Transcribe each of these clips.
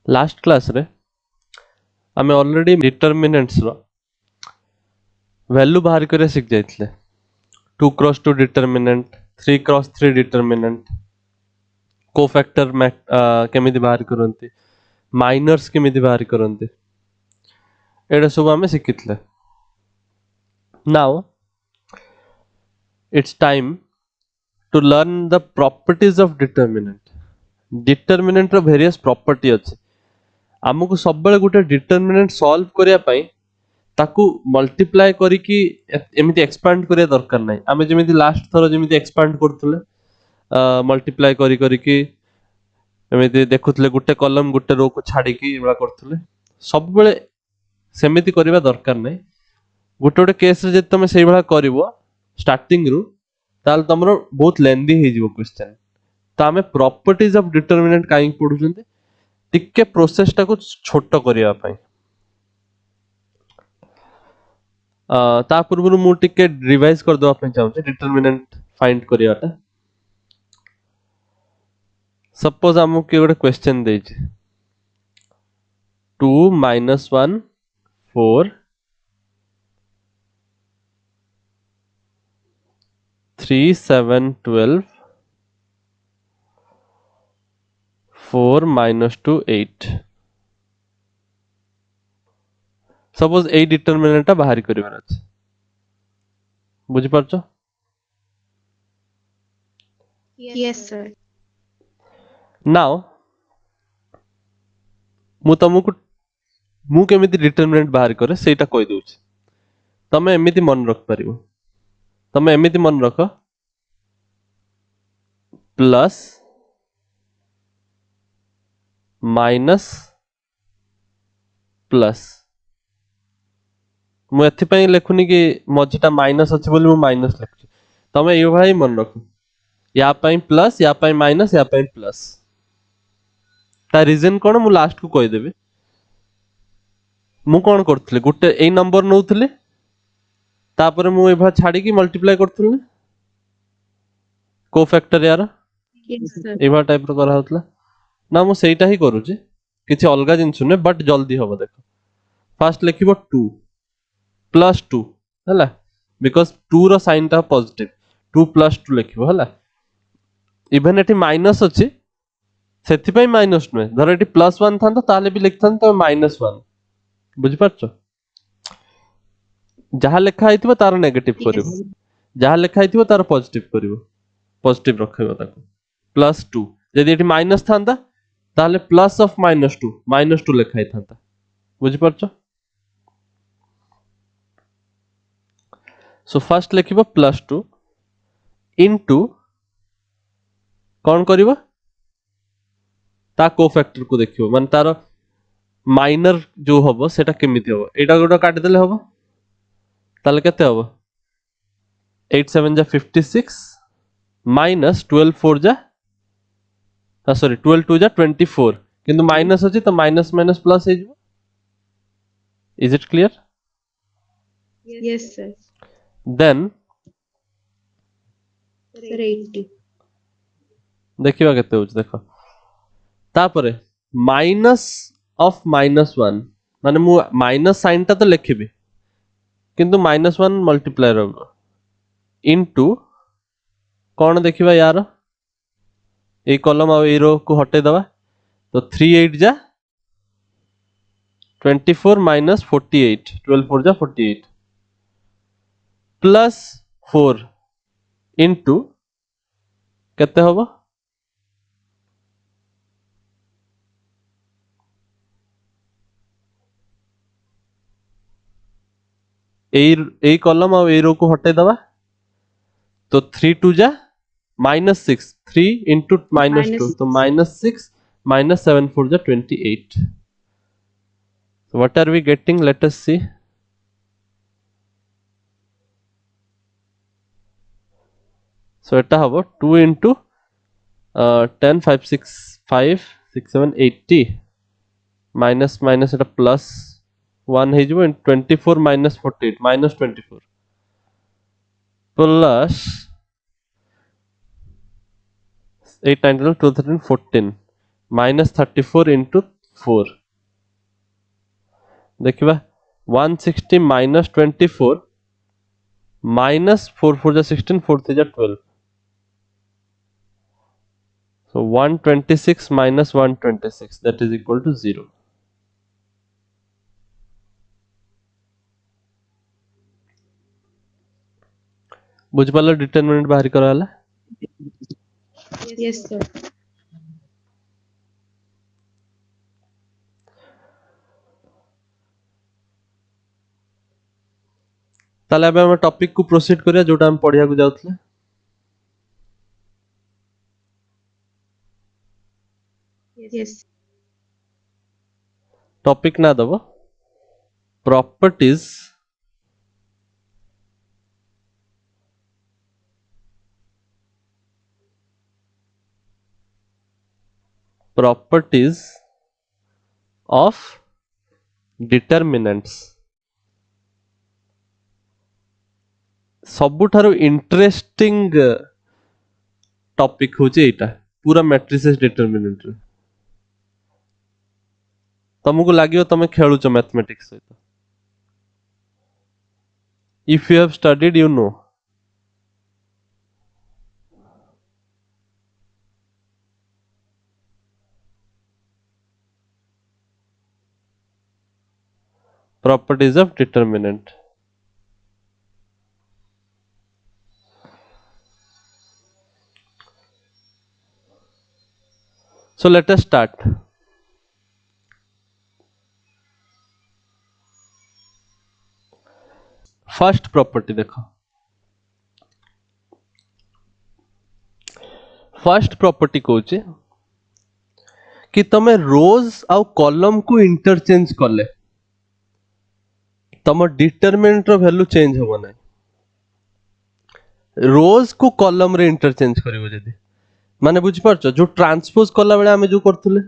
Last class रे आम already determinants रो value बाहर करे शिख जाइतले 2x2 determinant 3x3 determinant cofactor केमिति बाहर करंती माइनर्स केमिति बाहर करंती एडा सब आमे शिखितले now it's time to learn the properties of determinant रो वेरियस प्रॉपर्टी अछि आमको सब बेले गुटे डिटर्मिनेंट सॉल्व करिया पई ताकू मल्टीप्लाई करिकी एमिति एक्सपांड करिया दरकार नै आमे जेमिति लास्ट थरो जेमिति एक्सपांड करथुले मल्टीप्लाई करी करिकी एमिति देखुथले गुटे कॉलम गुटे रो को छाड़ीकी एबा करथुले सब बेले सेमिति करिवा दरकार नै गुटे गुटे केस रे जे तमे सेही भला करिवो स्टार्टिंग रु ताल तमरो बहुत लेंदी हे जिवो क्वेश्चन तो आमे प्रॉपर्टीज ऑफ डिटर्मिनेंट काई पढुचंती टिके प्रोसेस टाको छोटो करिया पई ता पूर्व मु टिके रिवाइज कर दवा पे चाहूँ डिटर्मिनेंट फाइंड करियाटा सपोज आमको किए गोटे क्वेश्चन देछि 2 minus 1 4 3 7 12 4 minus 2 8 सपोज ए डिटर्मिनेंट बाहर करिवार अछि बुझि परछो Yes, sir. नाउ मु तुमको मु केमिति डिटर्मिनेंट बाहर करे सेटा कहि दउछि तमे एमिति मन रख परिबो तमे एमिति मन रख प्लस माइनस प्लस मु एथि पई लेखुनी कि मझिटा माइनस अछि बोली मु माइनस लिखुछि तमे यो भाई मन रख या पई प्लस या पई माइनस या पई प्लस ता रीजन कोन मु लास्ट को कहि देबी मु कोन करथले गुटे ए नंबर नउथले तापर मु एभा छाडी की मल्टीप्लाई करथले को फैक्टर यार Yes, sir. एभा टाइप रो करा होतला ना मु सेटा ही करूची किछि अलगा जिंस ने बट जल्दी हबो देखो फर्स्ट लिखिबो 2 प्लस 2 हला बिकॉज़ 2 रो साइन ता पॉजिटिव 2 प्लस 2 लिखिबो हला इवन एटी माइनस अछि सेथि पई माइनस नुए धर एटी प्लस 1 थांतो ताले भी लिखथन तो माइनस 1 बुझि पाछो जहा लिखा आइथिबो तार नेगेटिव Yes. करिवो जहा लिखा आइथिबो तार पॉजिटिव करिवो पॉजिटिव रखिबो ताको प्लस 2 यदि एटी माइनस थांता ताले प्लस ऑफ माइनस 2 लिखा आइथांता बुझि पाछो सो फर्स्ट लिखिबो प्लस 2 इनटू कौन करिवो ता कोफैक्टर को देखियो माने तार माइनर जो हबो सेटा केमिति हबो एटा गोटा काटि देले हबो ताले केते हबो 8 7 जा 56 माइनस 12 4 जा सॉरी 12 2 जा 24 किंतु माइनस अछि तो माइनस माइनस प्लस हे जिवो is it clear Yes, sir. Then Sir, 80. देखिबा केते होछ देखो तापरे माइनस ऑफ माइनस 1 माने मु माइनस साइन ता तो लिखिबी किंतु माइनस 1 मल्टीप्लाई रहबो इनटू कौन देखिबा यार ए कॉलम आ ए रो को हटे दवा तो 3 8 जा 24 माइनस 48 12 4 जा 48 प्लस 4 इनटू केते होबो ए कॉलम आ ए रो को हटे दवा तो 3 2 जा माइनस 6 3 इनटू माइनस 2 तो माइनस 6 minus 7 4 जा 28 so what are we getting let us see so eta habo 2 into 10 5 6 5 6 7 80 minus minus eta plus 1 हे जिवो 24 minus 48 minus 24 plus 8 9 12 13 14 minus 34 into 4 देखिबा 160 minus 24 minus 4 4 जा 16 4 3 जा 12 so 126 minus 126 that is equal to 0 बुझ पाला determinant बाहर कराला Yes, sir. ताले अब हम टॉपिक को प्रोसीड करिया जोटा हम पढ़िया को जाउतले Yes. टॉपिक ना दबो प्रॉपर्टीज of determinants सबुठारु इंटरेस्टिंग टॉपिक होचे एटा पूरा मैट्रिसेस डिटरमिनेंट रे तुमको लागियो तमे खेलुचो मैथमेटिक्स सहित if you have studied you know properties of determinant so let us start first property देखो फर्स्ट प्रॉपर्टी कहूचे कि तमे रोज आउ कॉलम को इंटरचेंज करले तम डिटरमिनेंट रो वैल्यू चेंज होबो नै रोज को कॉलम रे इंटरचेंज करिवो जदी माने बुझ परछो जो ट्रांसपोज करला बेले हमें जो करथुले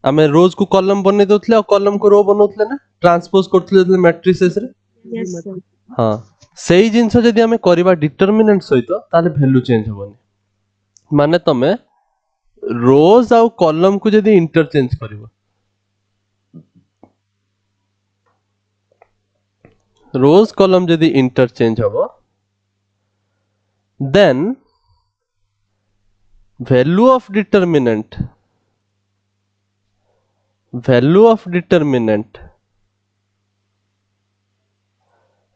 हमें रोज को कॉलम बने दोथले और कॉलम को रो बनौथले ना ट्रांसपोज करथुले जदी मैट्रिसेस रे Yes, sir. हां सेही जिंस जदी हमें करबा डिटरमिनेंट सहित ताले वैल्यू चेंज होबोनी माने तमे रोज आउ कॉलम को जदी इंटरचेंज करिवो रोज कॉलम जदी इंटरचेंज होबो then value of determinant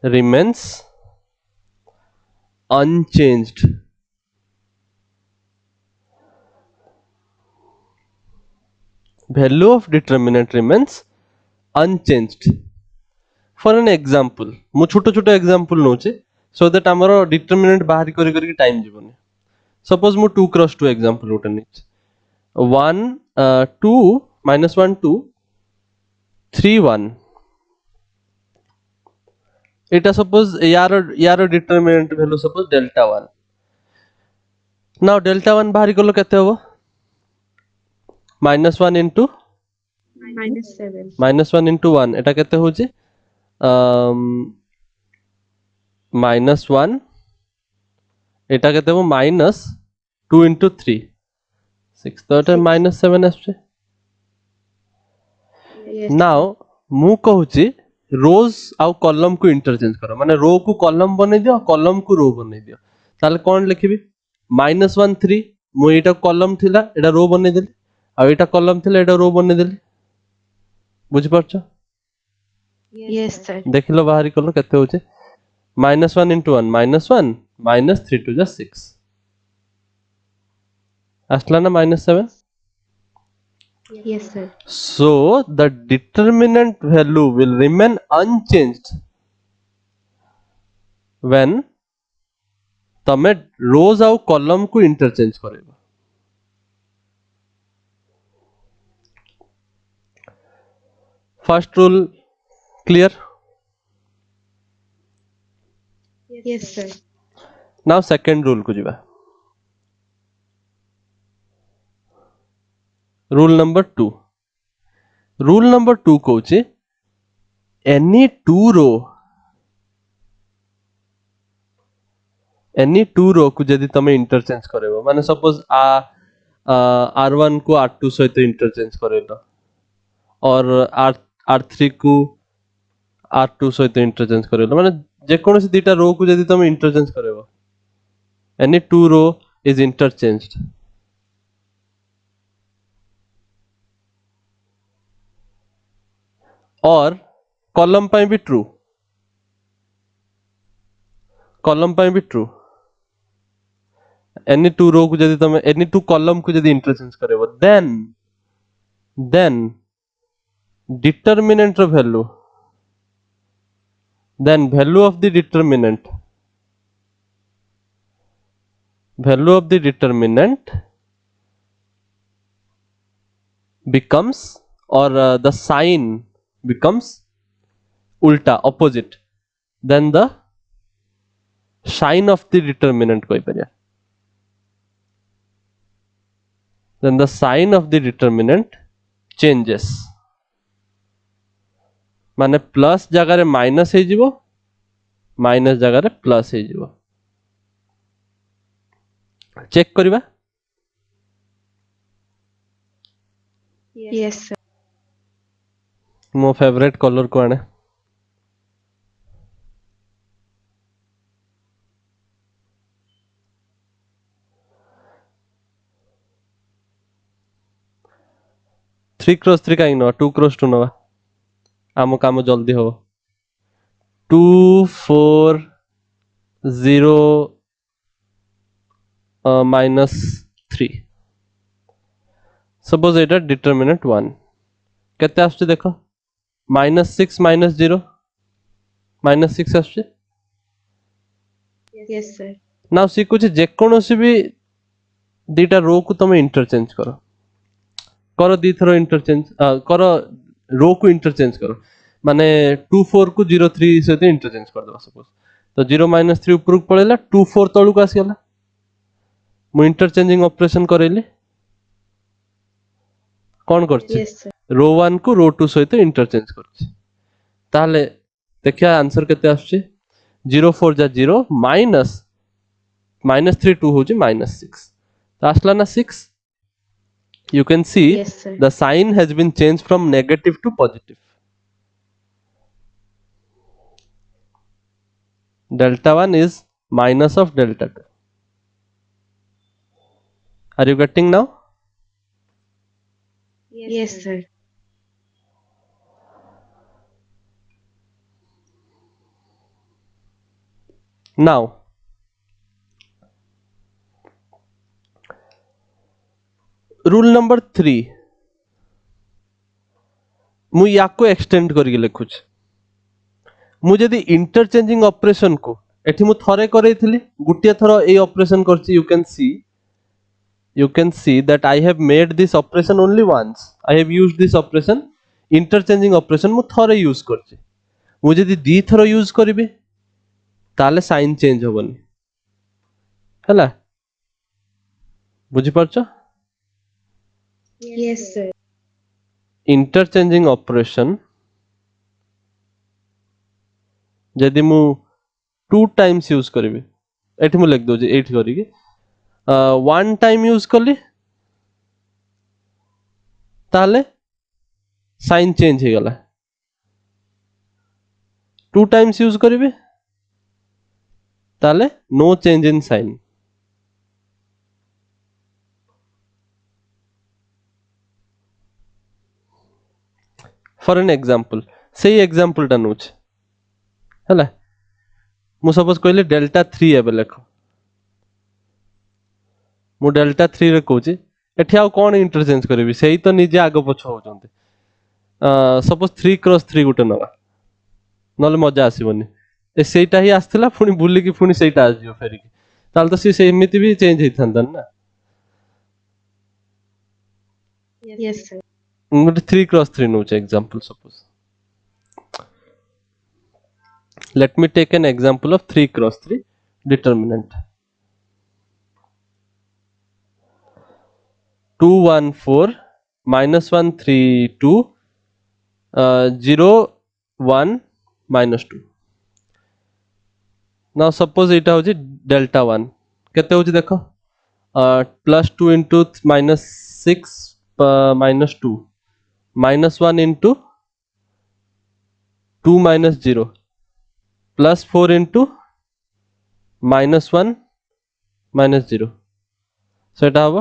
remains unchanged value of determinant remains unchanged for an example मु छोटो छोटो एग्जांपल नोचे so that हमरो डिटरमिनेंट बाहर करी करी टाइम जीवनी सपोज मु 2 क्रॉस 2 एग्जांपल उठे नीचे 1 2 minus 1 2 3 1 एटा सपोज यार determinant value suppose delta 1 now delta 1 बाहर कलो केते होबो -1 into -7. -1 into 1 एटा केते होची -1 एटा केते हो -2 into 3 6 तो एटा -7 आछे Yes. नाउ मु कहूची रोज आउ कॉलम को इंटरचेंज करो माने रो को कॉलम बने दियो कॉलम को रो बने दियो ताले कोन लिखिबी -1 3 मु एटा कॉलम थिला एटा रो बने देली आ एटा कॉलम थिला एटा रो बने देली बुझ परछो Yes, sir. देखिलो बाहरी कलो केते होचे -1 into 1 -1 -3 to the 6 असला ना -7 Yes, sir. so the determinant value will remain unchanged when तमे रोज आउ कॉलम को इंटरचेंज करेबो first rule clear Yes, sir. Now second rule को जिबा रूल नंबर 2 कहूचे any two row को जदी तमे इंटरचेंज करेबो माने सपोज R1 को R2 सहित इंटरचेंज करेलो और R3 को R2 सहित इंटरचेंज करेलो माने जे कोनोसी दुटा रो को जदी तुम इंटरचेंज करेबो any two row is interchanged और कॉलम ପାଇଁ भी ट्रू कॉलम ପାଇଁ भी ट्रू any two row को जदी तुम any two column को जदी इंटरचेंज करेबो then determinant ର value of the determinant becomes or the sign becomes ulta opposite then the sign of the determinant कहि परिया then the sign of the determinant changes माने plus जगह रे minus हे जीवो minus जगह रे प्लस हे जीवो चेक करिबा Yes, sir. मो फेवरेट कलर को आने थ्री क्रॉस थ्री कहीं नवा 2 क्रॉस 2 नवा आम काम जल्दी हो 2 4 0 -3 सपोज एटा डिटरमिनेंट 1 केते आछे देखो -6 -0 -6 आछे Yes, sir. नाउ सी कुछ जे कोनोसी भी दीटा रो को तुम इंटरचेंज करो दी थरो इंटरचेंज करो रो को इंटरचेंज करो माने 2 4 को 0 3 सहित इंटरचेंज कर दो सपोज तो 0 -3 ऊपर को पळेला 2 4 तळु को आसी गला मु इंटरचेंजिंग ऑपरेशन करेली कौन करछि Yes, sir. रो 1 को रो 2 सहित इंटरचेंज करछि ताले देखिया आंसर केते आछे 0 4 जा 0 -3 2 होछि -6 तो आसला ना 6 you can see Yes, sir. the sign has been changed from negative to positive delta 1 is minus of delta 2 are you getting now Yes, sir. now rule number 3 मु याको एक्सटेंड करके लिखुछ मु जदी इंटरचेंजिंग ऑपरेशन को एठी मु थरे करैथिली गुटिया thorough ए operation करछि you can see that I have made this operation only once I have used this operation interchanging operation मु थरे यूज करछि मु जदी दी थरो यूज करबे ताले साइन चेंज होबनी हला बुझि परछो Yes, sir. इंटरचेंजिंग ऑपरेशन जदि मु 2 टाइम्स यूज करिवे एठी मु लिख दोजे एठी करिके 1 टाइम यूज करली ताले साइन चेंज हे गला 2 टाइम्स यूज करिवे ताले no change in sign for an example सेही एग्जांपल टा नोच हला मु सपोज कहले डेल्टा 3 एबे लेखो मु डेल्टा 3 रे कहूची एठी आ कोन इंटरचेंज करबी सेही तो निजे आगो पछ होचंती सपोज 3 क्रॉस 3 गुटे नवा नले मजा आसीबनी ए सेहीटा ही आस्थिला पुनी बुली की पुनी सेहीटा आजियो फेरी की ताल तो से एमिति भी चेंज हेथांता ना Yes, sir. गुटे 3 क्रॉस 3 नोच example suppose let me take an example of 3 cross 3 determinant 2 1 4 -1 3 2 0 1 -2 now suppose एटा होची delta 1 केते होची देखो plus 2 into -6 -2 -1 into 2 -0 plus 4 into -1 -0 सेटा हम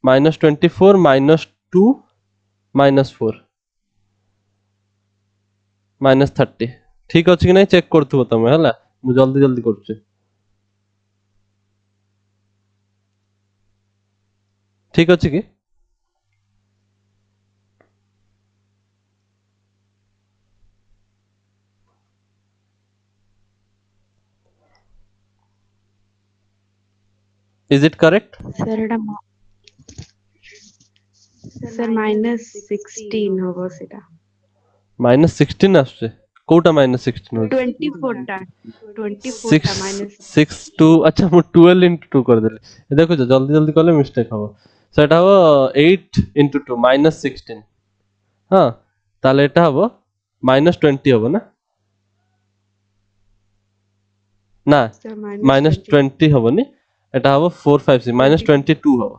-24 -2 -4 -30 ठीक अच्छे कि नहीं चेक करथुव तमे हला मु जल्दी जल्दी करछु ठीक अच्छे कि इज इट करेक्ट Sir, এটা sir -16 হবো সেটা। -16 आसছে कोटा -16 हो 24 টা 24 টা minus 6 2 अच्छा मु 12 into 2 कर देले देखो जल्दी जल्दी करले मिस्टेक हबो सेटा हबो 8 into 2 -16 हाँ ताले एटा हबो -20 हबो ना ना sir -20 हबोनी एटा हबो 4 5 6 -22 हबो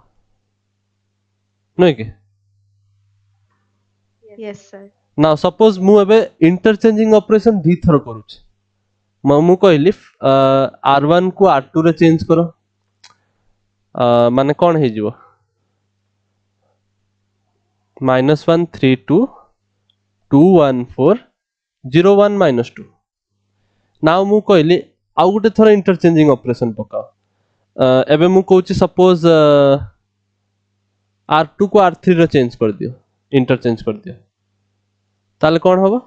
नहीं कि yes sir ना सपोज मु एबे इंटरचेंजिंग ऑपरेशन दी थर करूछ मु कहली R1 को R2 रे चेंज करो माने कौन है जीवो -1 3 2 2 1 4 0 1 -2 नाउ मु कहली आउ गुटे थर इंटरचेंजिंग ऑपरेशन पकाओ एबे मु कहूची सपोज R2 को R3 रे चेंज कर दियो इंटरचेंज कर दियो ताले कौन होबो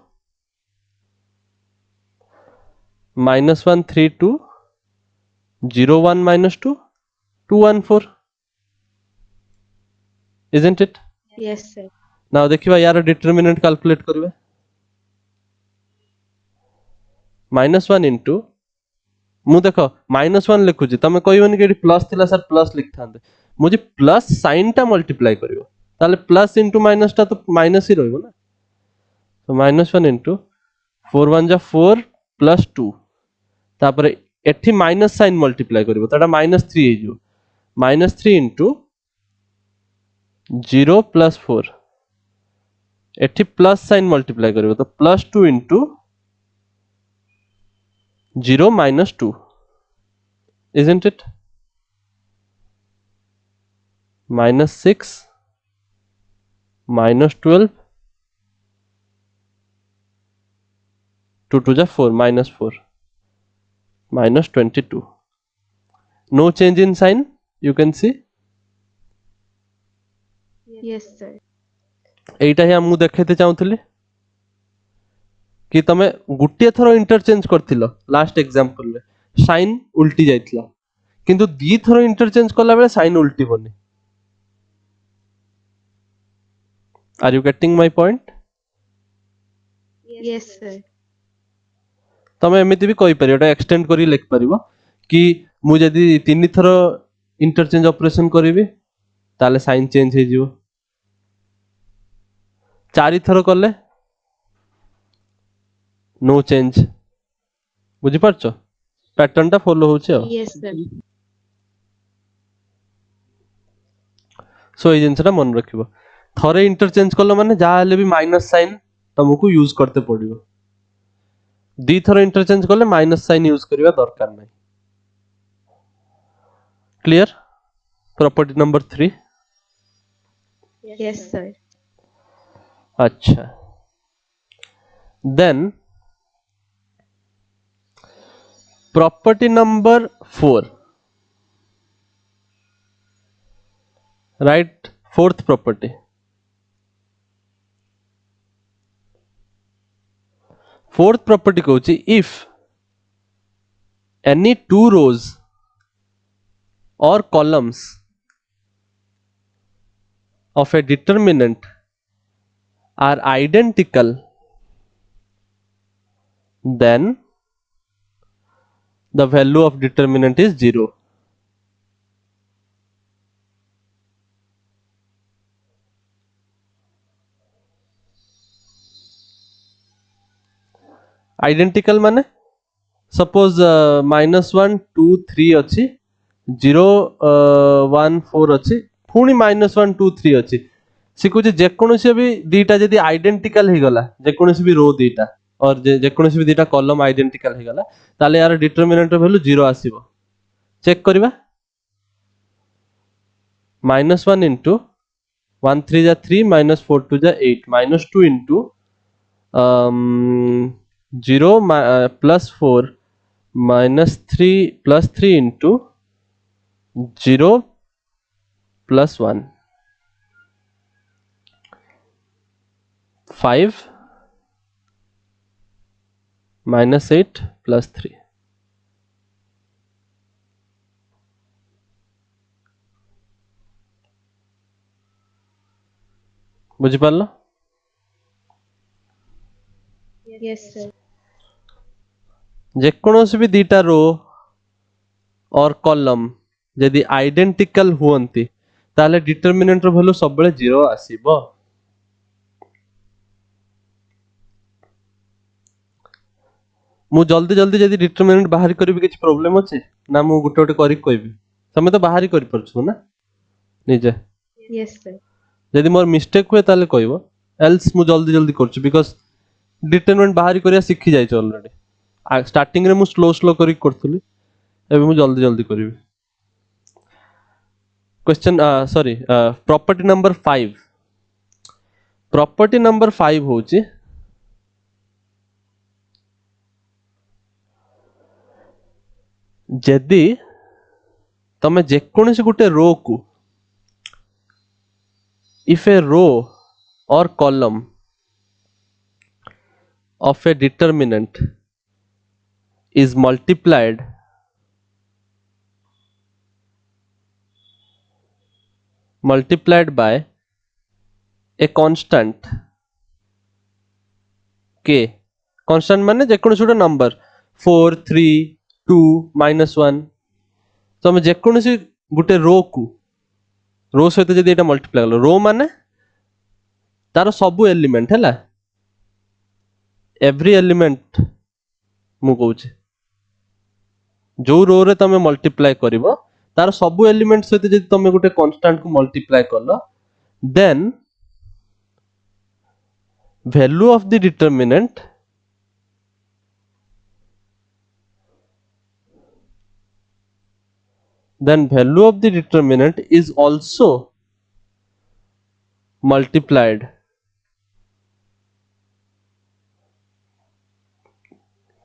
-1 3 2 0 1 -2 2 1 4 isn't it yes sir now देखिबा यार डिटरमिनेंट कैलकुलेट करबे -1 इंटू मु देखो -1 लिखुची तमे कहबनी कि प्लस थिला सर प्लस लिखथांते मुझे प्लस साइन टा मल्टीप्लाई करिवो ताले प्लस इंटू माइनस टा तो माइनस ही रहइबो ना तो -1 इंटू 4 1 जा 4 प्लस 2 तापर एठी माइनस साइन मल्टीप्लाई करिवो ताटा -3 हे जिवो -3 इंटू 0 प्लस 4 एठी प्लस साइन मल्टीप्लाई करिवो तो +2 इंटू 0 -2 isn't it -6 -12 2 2 जा 4 -4 -22 no change in sign you can see yes sir एटा ही हमु देखाइते चाहूतली कि तमे गुटिए थरो इंटरचेंज करथिलो लास्ट एग्जांपल रे साइन उल्टी जाइतला किंतु दी थरो इंटरचेंज करला बेले साइन उल्टी बनी are you getting my point yes sir तमे एमिति भी कहि परियो एटा एक्सटेंड करी लिख परिबो कि मु जदी तीन थरो इंटरचेंज ऑपरेशन करिवि ताले साइन चेंज हे जिवो चारि थरो करले नो चेंज बुझी पारछो पैटर्न टा फॉलो होचे आ yes sir सो ए जिंसटा मन रखिबो थरे इंटरचेंज करलो माने जा हले भी माइनस साइन तुमको यूज करते पड़िबो दी थरो इंटरचेंज करले माइनस साइन यूज करिवा दरकार नै clear property number 3 yes sir अच्छा then property number 4 right fourth property fourth property कहूची if any two rows or columns of a determinant are identical then the value of determinant is 0 identical माने suppose -1 2 3 अछि 0 1 4 अच्छी पुणी -1 2 3 अच्छी सी कहूँ जेकोसी भी दीटा जदि आइडेंटिकल हो गला जेकोसी भी रो दीटा और जेकोसी भी दीटा कॉलम आइडेंटिकल हो गला ताले यार डिटरमिनेंट वैल्यू 0 आसीबो चेक करबा -1 into 1 3 जा 3 -4 2 जा 8 -2 into 0 +4 -3 +3 into 0 +1 5 -8 +3 बुझी पारलो Yes, sir. जेकोसी भी दीटा रो और कॉलम यदि आइडेंटिकल हुअंती ताले डिटरमिनेंट रो वैल्यू सब बेले 0 आसीबो मु जल्दी जल्दी जदि डिटरमिनेंट बाहर करिबि किछ प्रॉब्लम अछि ना मु गुटे गुटे करि कहबी तमे तो बाहर करि परछु ना निजे Yes, sir. यदि मोर मिस्टेक हुए ताले कहबो एल्स मु जल्दी जल्दी करछु बिकॉज़ डिटरमिनेंट बाहर करिया सिखि जाय छ ऑलरेडी स्टार्टिंग रे मु स्लो स्लो करि करथुली एबे मु जल्दी जल्दी करिबि question sorry property number 5 property number 5 होची जदि तमे जेकोसी गुटे रो को if a row or column of a determinant is multiplied by a constant k constant माने जेकोसी गुटे नंबर 4 3 2 -1 तमे जेकोसी गुटे रो को रो सहित जदि एटा मल्टीप्लाई कलो रो माने तार सब एलिमेंट हैला एवरी एलिमेंट मु कहूची जो रो रे तमे मल्टीप्लाई करिवो तार सब एलिमेंट सहित जदि तमे गुटे कांस्टेंट को मल्टीप्लाई करलो then value of the determinant is also multiplied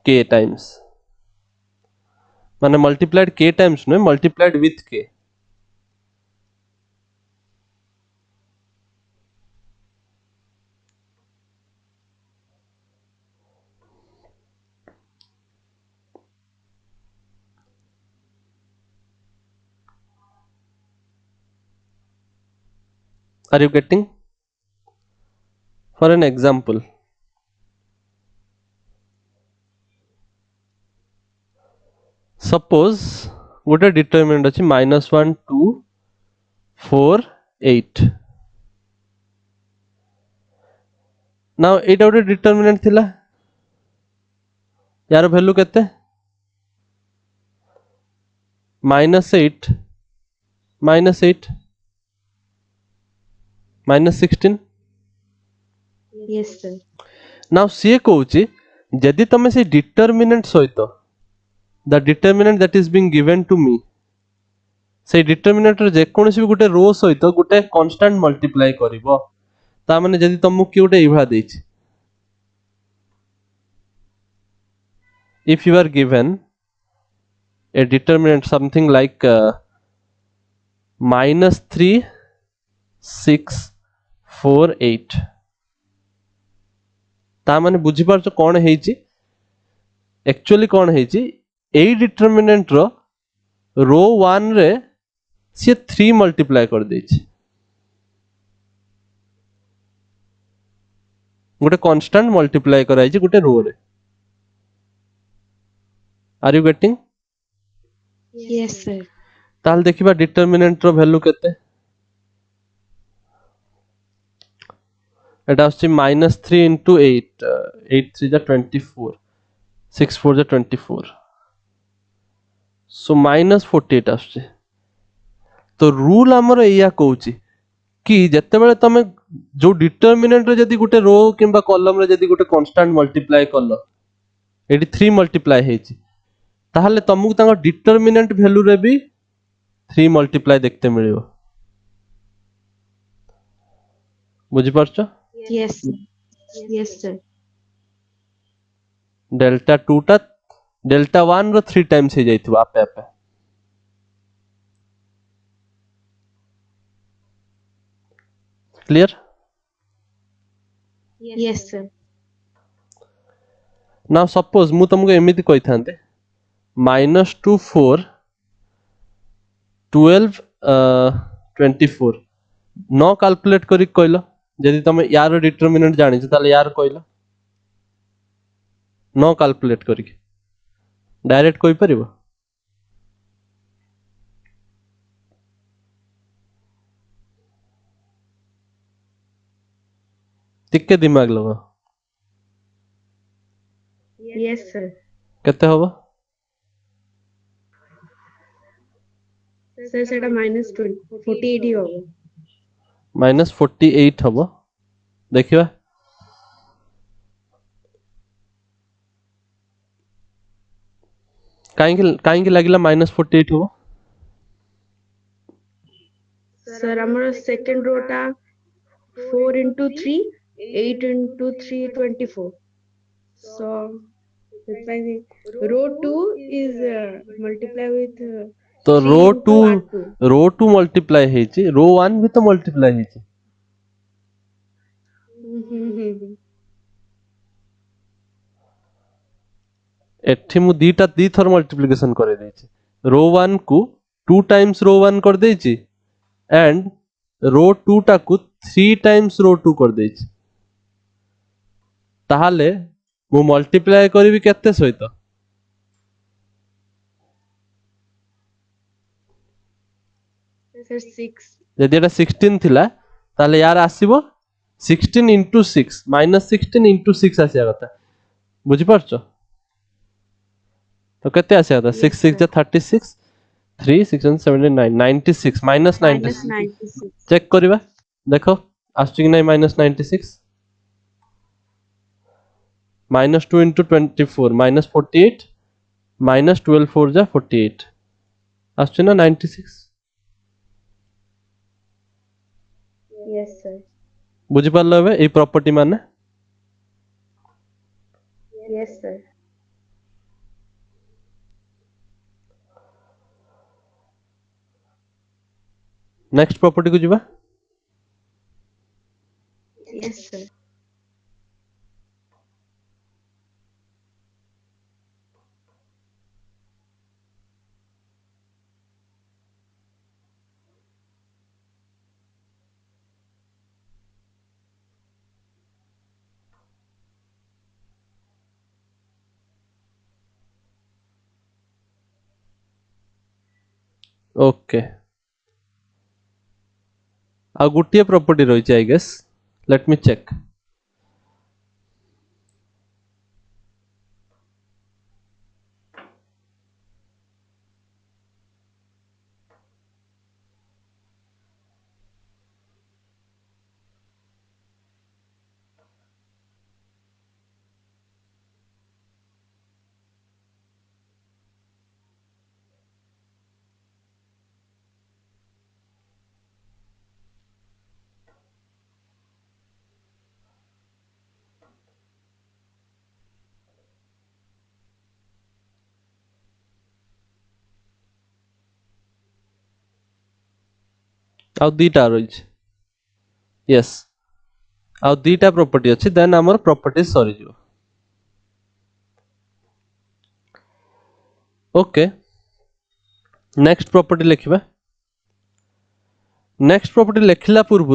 k times माने multiplied k times नुहे multiplied with k are you getting for an example suppose गोटे डिटरमिनेंट अछि -1 2 4 8 नाउ एटा गोटे डिटरमिनेंट थिला यार वैल्यू केते -8 -8 -16 Yes, sir. नाउ सी कहूची यदि तमे से डिटरमिनेंट सहित the determinant that is being given to me से डिटरमिनेंट रे जेकोसी भी गुटे रो सहित गुटे कांस्टेंट मल्टीप्लाई करिवो ता माने यदि तमु कि गुटे इभा देछि if you are given a determinant something like -3 6 4 8 ता माने बुझी पारछो कोन हेछि एक्चुअली कोन हेछि एई डिटरमिनेंट रो रो 1 रे से 3 मल्टीप्लाई कर देछि गोटे कांस्टेंट मल्टीप्लाई कराई छि गोटे रो रे are you getting Yes, sir. ताल देखिबा डिटरमिनेंट रो वैल्यू केते एटा आछि -3 into 8 8 3 जा 24 6 4 जा 24 सो -48 आछे। तो रूल हमर एया कहूची कि जेतेबेले तमे जो डिटरमिनेंट रे जदी गुटे रो किंबा कॉलम रे जदी गुटे कांस्टेंट मल्टीप्लाई करलो, एटी 3 मल्टीप्लाई हेची, ताहले तमକୁ तांको डिटरमिनेंट वैल्यू रे भी 3 मल्टीप्लाई देखते मिलिबो। बुझी पारछो? Yes, sir. Yes, sir. Delta 2 टा डेल्टा 1 रो 3 टाइम्स हे जाइथिबो आपे आपे। Clear? Yes, sir. Now suppose मु तुमको एमिति कहि थांते -2 4 12 24 न कैलकुलेट करी कहलो, जदि तुम यार डिटरमिनेंट जानि ताले यार कहलो न कैलकुलेट करी डायरेक्ट कहि परिबो? टिके दिमाग लगाओ। Yes, sir. केते होबो? Sir, सेटा -48 ही होगा। -48 होबो। देखिबा काहेकि लागिला -48 होबो? Sir, हमारा second row टा 4 into 3, 8 into 3, 24. So, row 2 is multiply with तो 3 रो into R2. टू मल्टीप्लाई हेची, रो 1 भी तो मल्टीप्लाई हेची। एठी मु दीटा दी थर मल्टीप्लिकेशन करे देछि। रो 1 को 2 टाइम्स रो 1 कर देछि एंड रो 2 टा को 3 टाइम्स रो 2 कर देछि। ताहाले मु मल्टीप्लाई करबी केते सहित? Sir, 6. जदि एटा 16 थिला ताहाले यार आसीबो 16 into 6 -16 into 6 आसिया कथा। बुझि पारछो? तो केते आसिया कथा? 6 6 जा 36, 3 6 and 79 96 -96 -96. चेक करिबा देखो आछी कि नै -96 -2 into 24 -48 -12 4 जा 48 आछी ना 96। Yes, sir. बुझि पारलो एबे ए प्रॉपर्टी माने? Yes, sir. नेक्स्ट प्रॉपर्टी को जिबा। Yes, sir. ओके आ गुटिए प्रॉपर्टी रही I guess, let me check. आउ दीटा रही यस आउ दीटा प्रॉपर्टी अच्छी देन आमर प्रॉपर्टी सरी जो। ओके नेक्स्ट प्रॉपर्टी लिखिबा। नेक्स्ट प्रॉपर्टी लिखला पूर्व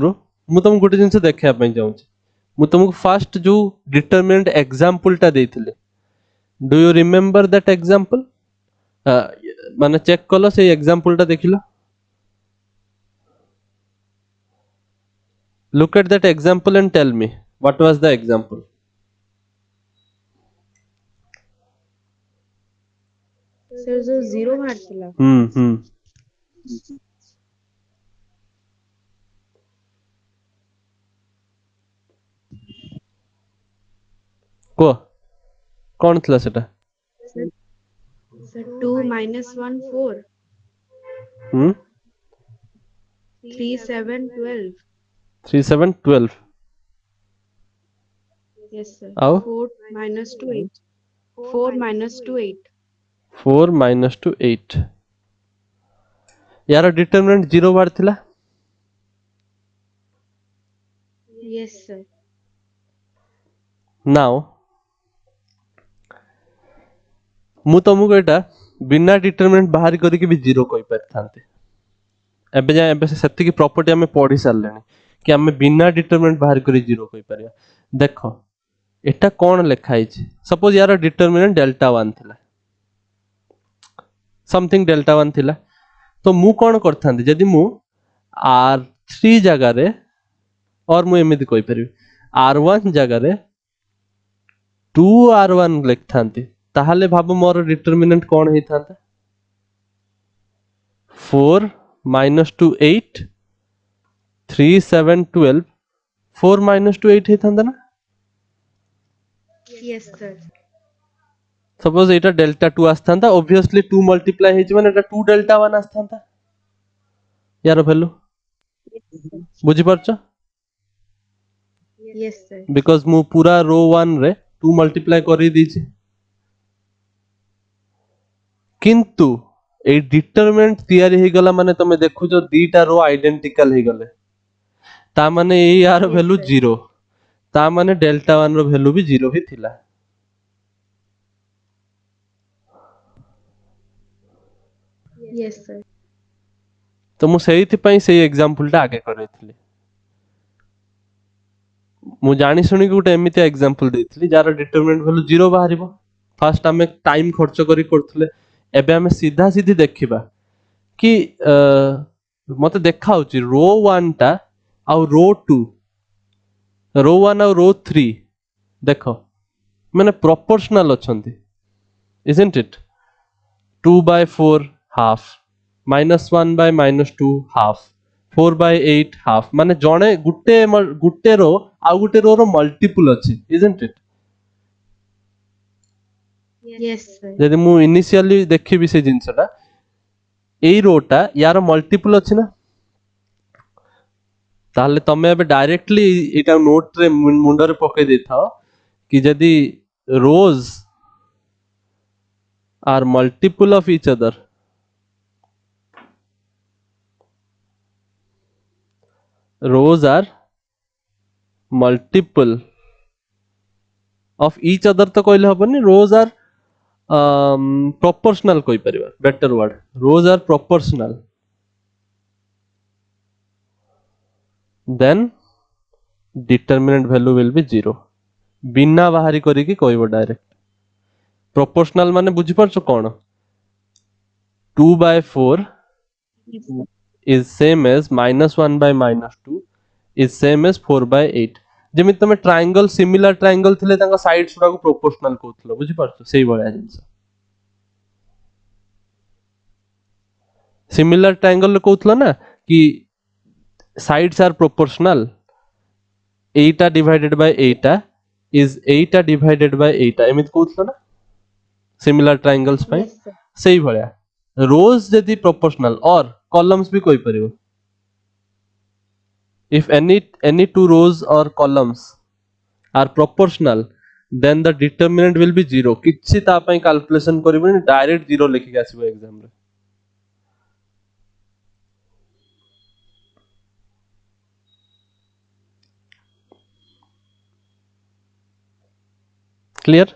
मु तुमको गोटे जिनस देखा चाहूँगी। मु तुमको फास्ट जो डिटरमिनेंट एग्जांपल टा देइथिले, do you remember that example? माने चेक कलो से एग्जांपल टा देखिलो। Look at that example and tell me what was the example. Sir जो जीरो बाहर थिला को कौन थिला सेटा सर सर 2 minus 1 4 हम्म 3 7 12 3 7 12 yes sir आओ 4 minus 2 8 4 minus 2 8 4 minus 2 8 यार डिटरमिनेंट 0 बार थिला yes sir नाउ मु तुमको एटा बिना डिटरमिनेंट बाहर करके भी 0 कहि परथांते एबे जा एबे सेति की प्रॉपर्टी हमें पढ़ी सारलेनी कि हमें बिना डिटरमिनेंट बाहर करी 0 कहि परिया देखो एटा कोन लिखा हिच सपोज यार डिटरमिनेंट डेल्टा 1 थिला समथिंग डेल्टा 1 थिला तो मु कोन करथांती जदी मु r3 जगह रे और मु एमिति कहि परिबी r1 जगह रे 2r1 लिखथांती ताहले भाबो मोर डिटरमिनेंट कोन हेई थांता 4 minus 2 8 3 7 12 4 minus 2 8 हेई थांता ना yes sir सपोज एटा डेल्टा 2 आस्थांता ऑब्वियसली 2 मल्टीप्लाई हेछि माने एटा 2 डेल्टा 1 आस्थांता यार वैल्यू बुझी परछ yes sir बिकॉज़ मु पूरा रो 1 रे 2 मल्टीप्लाई करि दिछि किंतु ए डिटरमिनेंट तयारी हे गला माने तमे देखु जो दीटा रो आइडेंटिकल हे गले ता माने ए यार Yes, वैल्यू sir. 0 ता माने डेल्टा 1 रो वैल्यू भी 0 ही थिला yes sir तो मु सेहिथि पई सेही एग्जांपल टा आगे करैथिली मु जानि सुनि गुटे एमिति एग्जांपल देथिली जार डिटरमिनेंट वैल्यू 0 बाहरिबो फर्स्ट हमें टाइम खर्च करी करथले एबे हमें सीधा सीधी देखिबा कि मते देखा होची रो 1 टा आ रो 2 रो 1 आ रो 3 देखो माने proportional अछंती isn't it 2 by 4 half minus 1 by minus 2 half 4 by 8 half माने जणे गुटे रो आ गुटे रो रो मल्टीपल अछि isn't it yes sir जदि मु इनिशियली देखिबी से जिंसटा एई रोटा यार मल्टीपल अछि ना ताहले तमे अब डायरेक्टली एटा नोट रे मुंडर पके देथाओ कि जदि rows are multiple of each other rows are multiple of each other तो कहले हबनी rows are proportional कहि परिबा better word rows are proportional then determinant value will be 0 बिना बाहरी करी कि कहबो डायरेक्ट proportional माने बुझी परछो कोन 2 by 4 yes sir is same as minus 1 by minus 2 is same as 4 by 8 जेमिति तमे ट्रायंगल सिमिलर ट्रायंगल थिले तांका साइड्स गुडा को प्रोपोर्शनल कहउथलो बुझी परछो सेही बळिया जिंस सिमिलर ट्रायंगल कहउथलो ना कि sides are proportional Etah divided by Etah is 8 divided by 8 एमिति कहउथलो ना सिमिलर ट्रायंगल्स पई yes sir सेही बळिया रोज जदी प्रोपोर्शनल और कॉलम्स भी कहि परिबो if any two rows or columns are proportional then the determinant will be 0 किछि ता पई कैलकुलेशन करबोनी डायरेक्ट 0 लिखि के आसीबो एग्जाम रे क्लियर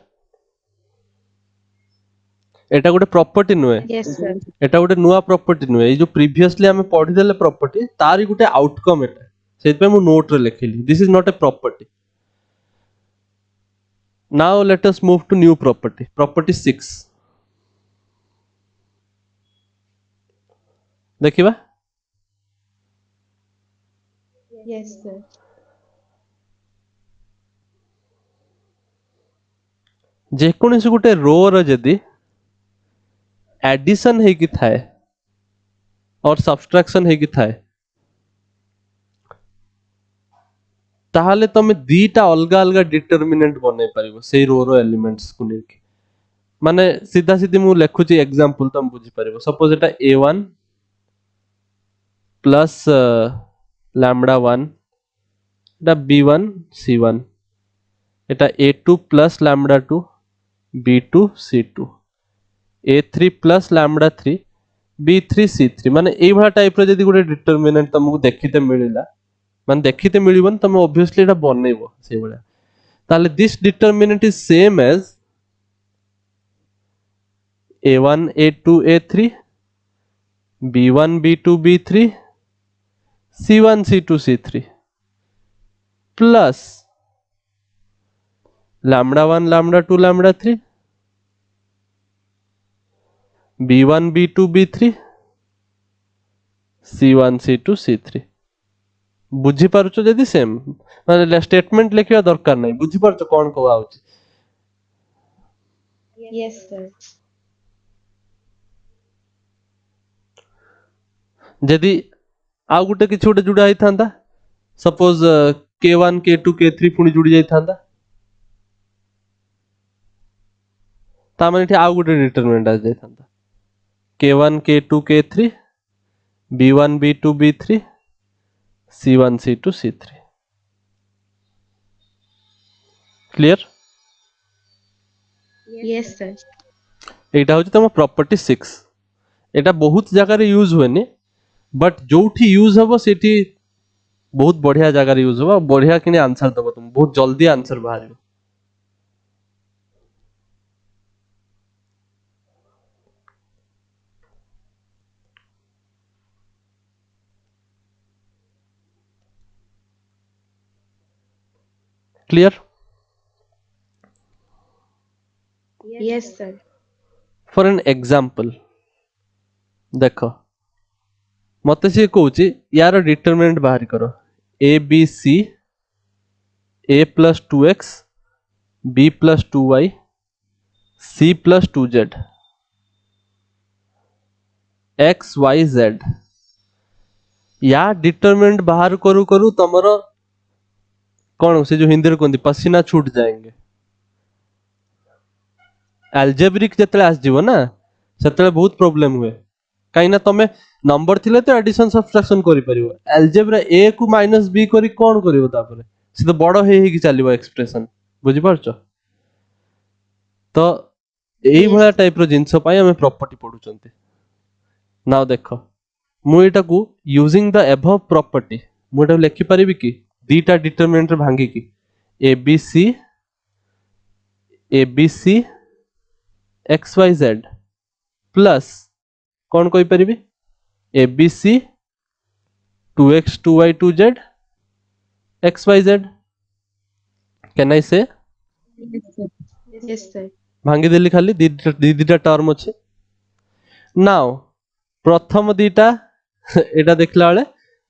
एटा गोटे प्रॉपर्टी नुए yes sir एटा गोटे नुआ प्रॉपर्टी नुए जो प्रीवियसली हमें पढ़ी देले प्रॉपर्टी तारी गोटे आउटकम एटा सेति पे मु नोट रे लिखिली this is not a property now let us move to new property property 6 देखिबा yes sir जे कोनसी गोटे रो रो जदी एडिशन है कि थाए और सब्सट्रैक्शन है कि थाए ताहले तमे दीटा अलगा अलगा डिटरमिनेंट बनै परिबो सेही रो रो एलिमेंट्स को लेके माने सीधा सीधी मु लेखुची एग्जांपल तुम बुझी परिबो सपोज एटा a1 प्लस लैम्बडा 1 एटा b1 c1 एटा a2 plus lambda 2 b2 c2 a3 plus lambda 3 b3 c3 माने एई भला टाइप रो जदी गुटे डिटरमिनेंट तुमको देखिते मिलिला माने देखिते मिलिबन तुम ऑब्वियसली एटा बनेइबो सेही भला ताले this determinant is same as a1 a2 a3 b1 b2 b3 c1 c2 c3 plus lambda 1 lambda 2 lambda 3 b1 b2 b3 c1 c2 c3 बुझी पारुचो जदी सेम माने स्टेटमेंट लिखिया दरकार नै बुझी पारुचो कोन को आउची Yes, sir. जदी आ गुटे किछ गुटे जुडा होई थांदा सपोज k1 k2 k3 पुनी जुडी जाई थांदा ता माने आ गुटे डिटरमिनेंट आ जाई थांदा k1 k2 k3 b1 b2 b3 c1 c2 c3 clear Yes, sir. एटा होची तम प्रॉपर्टी 6 एटा बहुत जगह रे यूज होएनी बट जोठी यूज हबो सेठी बहुत बढ़िया जगह रे यूज हबो बढ़िया किने आंसर दबो तुम बहुत जल्दी आंसर बाहर clear Yes, sir. For an example देखो मते से कहूची यार डिटरमिनेंट बाहर करो a b c a plus 2x b plus 2y c plus 2z x y z या डिटरमिनेंट बाहर करू करू तमरो कौन से जो हिंदी रे कोंदी पसीना छूट जाएंगे एल्जेब्रिक जतले आस जीवो ना सेतले बहुत प्रॉब्लम हुए काई ना तमे नंबर थिले तो एडिशन सब्ट्रैक्शन करि परिबो एल्जेब्रा a को माइनस b करी कोन करिवो तापरे से तो बड़ हे कि चलिबो एक्सप्रेशन बुझि पारछो तो एई Yes. भला टाइप रो जिंस पई हमें प्रॉपर्टी पढुचंती नाउ देखो मु एटा को यूजिंग द अबव प्रॉपर्टी मु एटा लिखि परिबि कि दीटा डिटरमिनेंट रे भांगी कि abc xyz प्लस कौन कोई परिबी abc 2x 2y 2z xyz can I से Yes, sir. Yes, sir. भांगी देली खाली दीटा टर्म अछि नाउ प्रथम दीटा एटा देखला बेले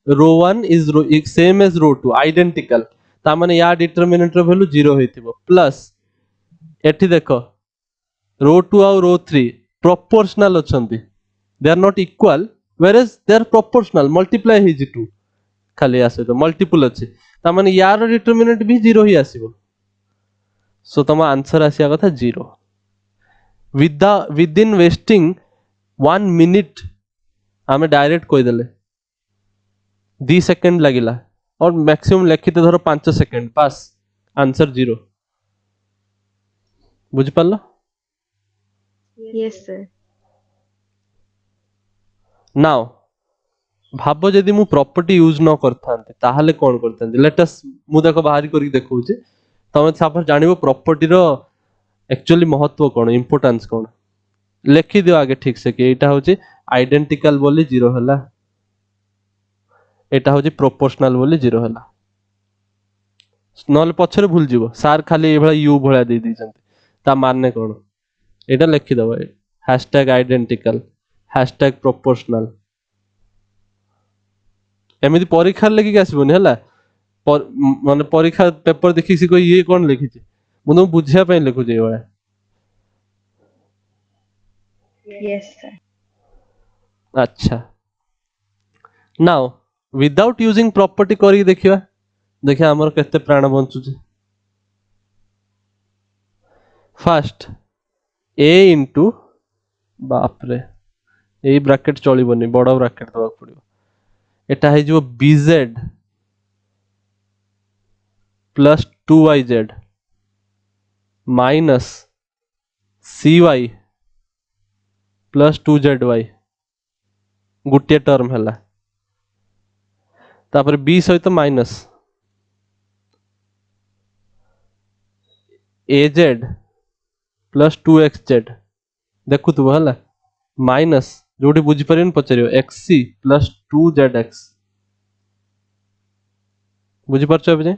row 1 is row same as row 2 identical ता माने या डिटरमिनेंट रो वैल्यू 0 होइतिबो प्लस एठी देखो रो 2 और रो 3 प्रोपोर्शनल अछंती they are not equal whereas they are proportional multiply हिज 2 खाली आसे तो मल्टीपल अछि ता माने यार डिटरमिनेंट भी 0 ही आसीबो सो तम आंसर आसिया कथा 0 विद इन वेस्टिंग 1 मिनिट हमें डायरेक्ट कहि देले 2 सेकंड लागिला और मैक्सिमम लिखिते धरो 5 सेकंड पास आंसर 0 बुझ पालो Yes, sir. नाउ भाबो जदि मु प्रॉपर्टी यूज न करथांते ताहाले कोन करथांते लेट अस मु देखो बाहरी करी देखौचे तमे सापर जानिबो प्रॉपर्टी रो एक्चुअली महत्व कोन इंपोर्टेंस कोन लिखि दियो आगे ठीक से कि एटा होची आइडेंटिकल बोली 0 हला एटा होची प्रोपोर्शनल बोली 0 हला नॉल पछरे भूल जीवो सार खाली ए भला यू भला दे दी जंते ता मानने कोन एटा लिखि दबो #आइडेंटिकल #प्रोपोर्शनल एमिति परीक्षा लेखि के आसीबोनी हला माने परीक्षा पेपर देखि सी कोई ये कोन लिखि छी मु बुझिया पय लिखु जे वाला Yes, sir. अच्छा नाउ विदाउट यूजिंग प्रॉपर्टी करी देखिबा देखिया हमर केते प्राण बंचुची फर्स्ट a इनटू बाप रे एई ब्रैकेट चलिबोनी बड़ ब्रैकेट दबा पड़िबो एटा है जो bz plus 2yz minus cy plus 2zy गोटे टर्म हैला तापर b सहित माइनस az प्लस 2xz देखुथबो हैला माइनस जोटी बुझी परियन पचरियो xc प्लस 2zx बुझी परछो एबे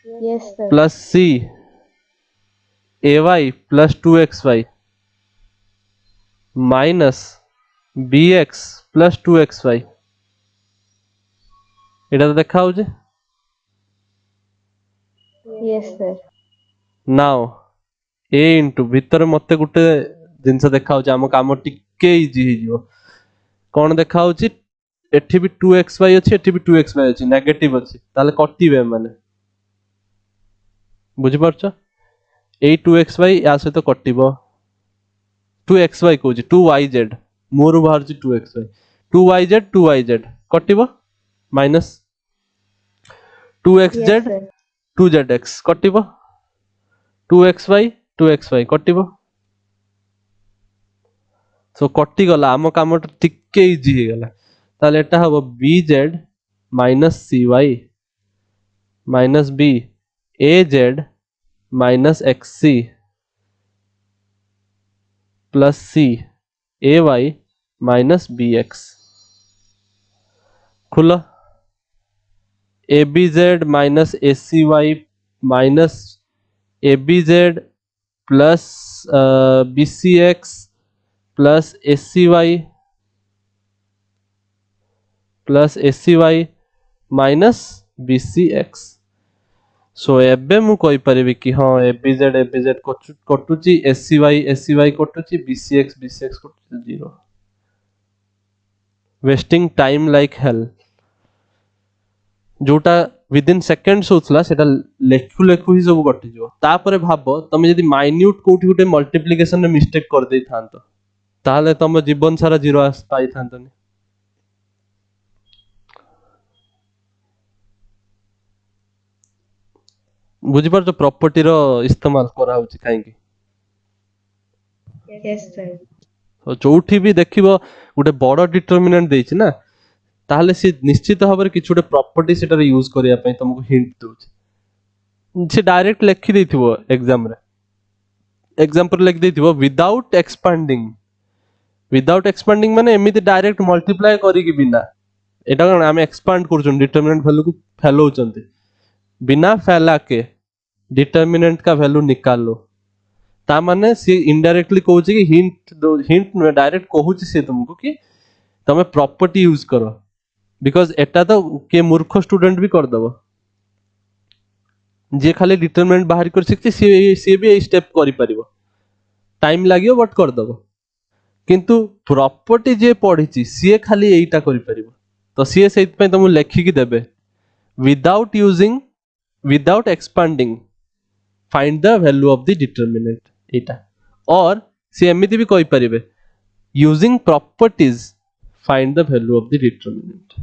Yes, sir. Plus c ay plus 2xy minus bx plus 2xy एटा तो देखा हो जे Yes, sir. Now a into भीतर मते गुटे जिंस देखा हो जे हम काम टिके इजी हे जिवो कोन देखा हो छी एठी भी 2xy अछि एठी भी 2xy अछि नेगेटिव अछि ताले कटिबे माने बुझी परछो ए 2xy या से तो कटिबो 2xy को 2yz मोर बाहर 2xy 2yz कटिबो minus 2xz Yes, sir. 2zx कटिबो 2xy कटिबो सो कटि गला आम काम टिके इजी हे गला ताले एटा हबो bz minus cy minus b az minus xc plus c ay minus bx खुला abz minus acy minus abz plus bcx plus acy minus bcx सो एबे मु कहि परिबि कि हां abz कटुची acy कटुची bcx कटुची 0 wasting time like hell जोटा with in seconds होतला सेटा लेखु लेखु ही सब कटि जो तापरे भाबो तमे यदि माइन्यूट कोठी गुटे मल्टीप्लिकेशन रे मिस्टेक कर देई थांतो ताहले तम जीवन सारा जीरो पाई थांतनी बुझी पारछो प्रॉपर्टी रो इस्तेमाल करा होची काहे की Yes, sir. तो जोठी भी देखिबो गुटे बड़ डिटरमिनेंट देछि ना ताहले से निश्चित भाବରେ କିଛି ଗୋଟେ प्रॉपर्टी सेटर यूज करिया पई तुमको हिंट दउछि से डायरेक्ट लिखि देथिबो एग्जाम रे एग्जांपल लिख देथिबो विदाउट एक्सपांडिंग माने एमिति डायरेक्ट मल्टीप्लाई करी कि बिना एटा कोन हम एक्सपांड करछन डिटरमिनेंट वैल्यू को फैलाउचंती बिना फैला के डिटरमिनेंट का वैल्यू निकालो ता माने सी इनडायरेक्टली कहउछि कि हिंट न डायरेक्ट कहउछि से तुमको कि तमे प्रॉपर्टी यूज करो बिकॉज एटा तो के मूर्ख स्टूडेंट भी कर दबो जे खाली डिटरमिनेंट बाहर कर सकछि सी भी ए स्टेप करि परिबो टाइम लागियो बट कर दबो किंतु प्रॉपर्टी जे पढिछि सी खाली एटा करि परिबो तो सी सेइत पे तुम लेखि कि देबे without expanding find the value of the determinant एटा और सी एमिति भी कहि परिबे using properties find the value of the determinant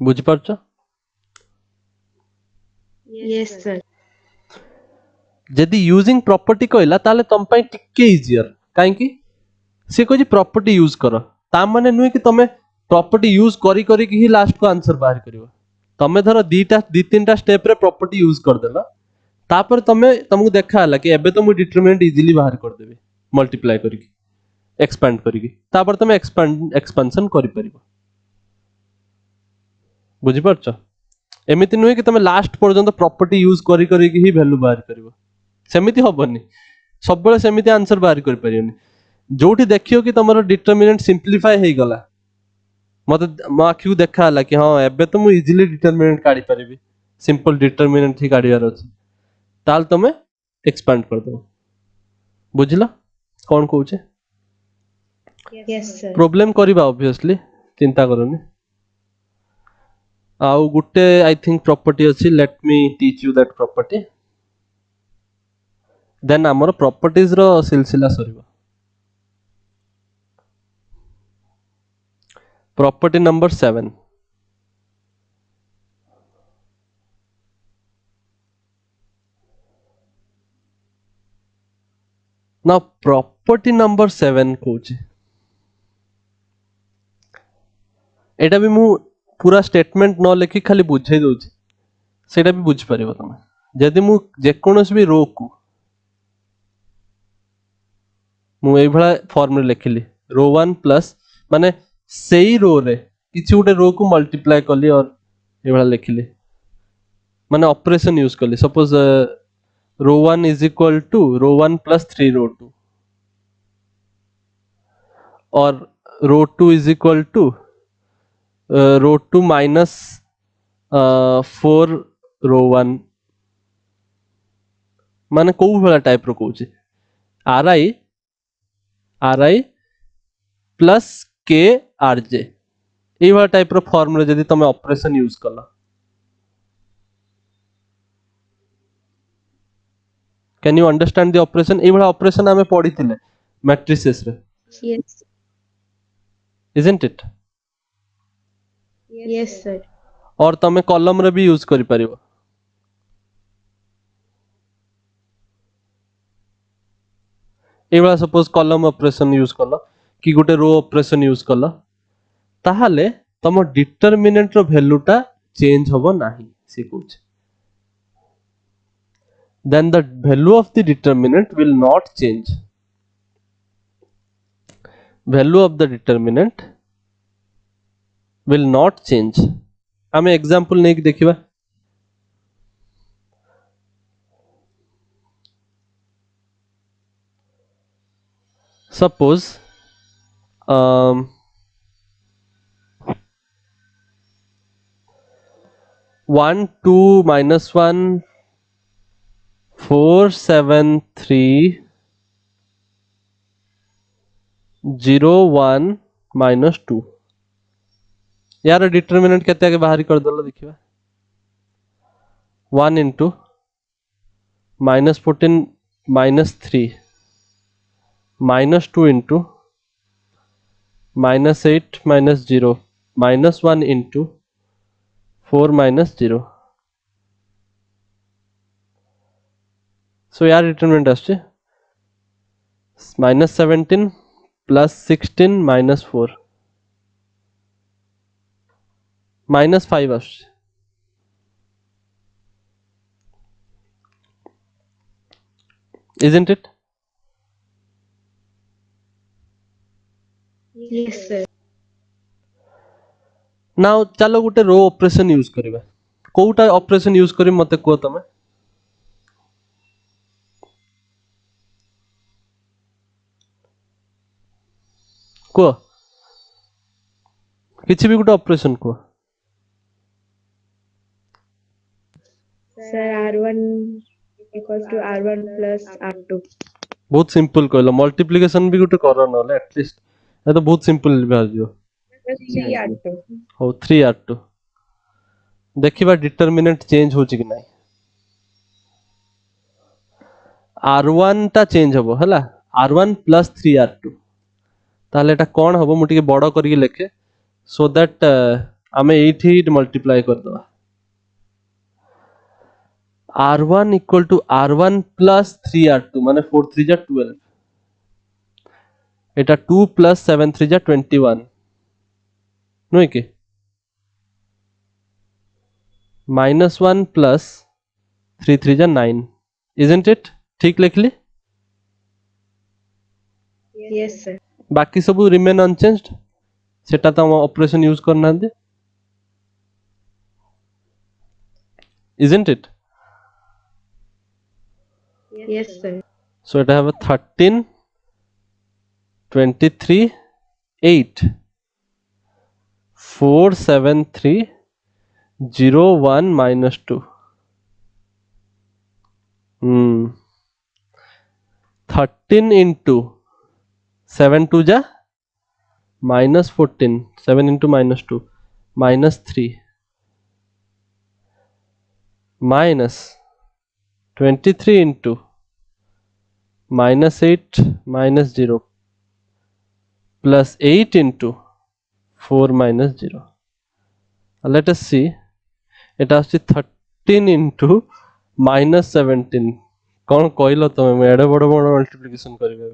बुझ परछो Yes, sir. जदि यूजिंग प्रॉपर्टी कहला ताले तम पई टिके इजियर काहे कि से कोइ प्रॉपर्टी यूज करो ता माने नुय कि तमे प्रॉपर्टी यूज करी करी कि ही लास्ट को आंसर बाहर करिवो तमे धरो दी तीनटा स्टेप रे प्रॉपर्टी यूज कर देला तापर तुमको देखा हला कि एबे तो मु डिटरमिनेंट इजीली बाहर कर देबे मल्टीप्लाई करी एक्सपांड करी तापर तुम एक्सपेंशन करि परिबो बुझी परछो एमिति नुय कि तुम लास्ट पर्यंत प्रॉपर्टी यूज करी करी कि ही वैल्यू बाहर करिवो सेमिति होबनी सब बेले सेमिति आंसर बाहर कर परियोनी जोठी देखियो कि तमरो डिटरमिनेंट सिंपलीफाई हे गला मते मो आखि को देखा हला कि हां एबे तो मु इजीली डिटरमिनेंट काढी परिबी सिंपल डिटरमिनेंट ही काढियार अछि ताल तमे एक्सपांड कर दो बुझिला कौन कहूचे Yes, sir. प्रोब्लेम करिबा ऑब्वियसली चिंता करनी आउ गुटे आई थिंक प्रॉपर्टी अछि let me teach you that property then हमर प्रॉपर्टीज रो सिलसिला सरिबा property number 7 now property number 7 कहूचे एटा भी मु पूरा स्टेटमेंट न लिखि खाली बुझाई दउची सेटा भी बुझ परिबो तमे जदि मु जे कोनोस भी रो को मु एई भला फॉर्म रे लिखिली रो 1 प्लस माने सेई रो रे किछि उटे रो को मल्टीप्लाई कली और ए भला लिखिली माने ऑपरेशन यूज कली suppose row 1 is equal to row 1 plus 3 row 2 और row 2 is equal to row 2 minus 4 row 1 माने को भला टाइप रो कहूची R I plus K R J ए वाला टाइप रो फॉर्म रे जदी तमे ऑपरेशन यूज कला can you understand the operation ए वाला ऑपरेशन हमें पढ़ी थिले मैट्रिसेस रे Yes. Isn't it Yes, sir. और तमे कॉलम रे भी यूज करि परिबो ए वाला सपोज कॉलम ऑपरेशन यूज कला कि गोटे रो ऑपरेशन यूज कला ताहाले तम डिटरमिनेंट रो वैल्यूटा चेंज होबो नाही से कुछ then the value of the determinant will not change value of the determinant will not change हमें एग्जांपल नहीं देखिबा सपोज 1 2 minus 1 4 7 3 0 1 minus 2 यार डिटरमिनेंट केते आगे बाहर कर दलो देखिबा 1 into minus 14 minus 3 minus 2 into minus 8 minus 0 minus 1 into 4 minus 0 so यार डिटरमिनेंट आछे minus 17 plus 16 minus 4 minus 5 आछे isn't it Yes, sir. now चलो गुटे रो ऑपरेशन यूज करिबा कोउटा ऑपरेशन यूज करि मते को तमे को किछि भी गुटे ऑपरेशन को Sir, R1 equals to R1 plus R2. बहुत सिंपल कहलो मल्टीप्लिकेशन भी गुटे कर नले एटलीस्ट ए तो बहुत सिंपल भाजियो Plus 3R2. हो 3r2 देखिबा डिटरमिनेंट चेंज होची कि नाही r1 ता चेंज होबो हला r1 plus 3r2 ताले एटा कोन होबो मु टिके बडो करिके लेखे सो दैट आमे एठी मल्टीप्लाई कर दवा r1 equal to r1 plus 3r2 माने 4 3 जा 12 एटा 2 plus 7 3 जा 21 नोय के minus 1 plus 3 3 जा 9 isn't it ठीक लिखली Yes, sir. बाकी सब रिमेन अनचेंज्ड सेटा तो हम ऑपरेशन यूज करना दे isn't it Yes, sir. so it have a 13 23 8 4 7 3 0 1 minus 2 hmm 13 into 7 2 जा minus 14, 7 into minus 2 minus 3 minus 23 into minus 8 minus 0 plus 8 into 4 minus 0. Let us see, it has 13 into minus 17. कौन कहल तुम एडे बड़ बड़ multiplication करिवे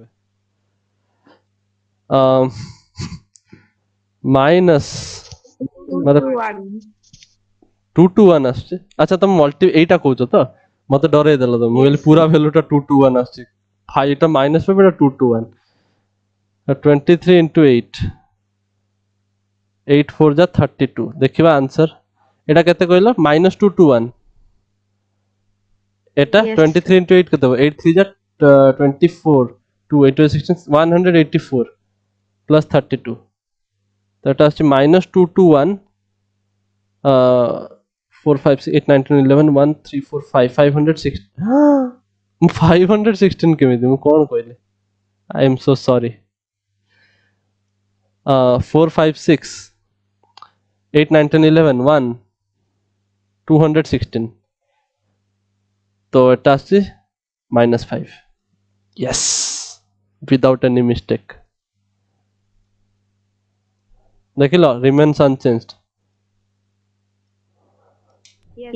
minus मतलब 2 to 1 आछे. अच्छा तुम मल्टी एटा कहउछ तो मते डरे देलो तुम मोबाइल पूरा वैल्यूटा 2 to 1 आछे 5 टा माइनस पे बेटा 2 to 1 23 into 8 8 4 जा 32 देखिबा आंसर एटा केते कहलो -2 to 1 एटा Yes, 23 into 8 केते 8 3 जा 24 2 8 16 184 plus 32 तो एटा आछे -2 to 1 4 5 6 8 9 10 11 1 3 4 5 516 516 केमिति मु कोन कहले आई एम सो सॉरी 4 5 6 8 9 10 11 1 216 तो এটা আসছে -5 yes without any mistake দেখিল remains unchanged.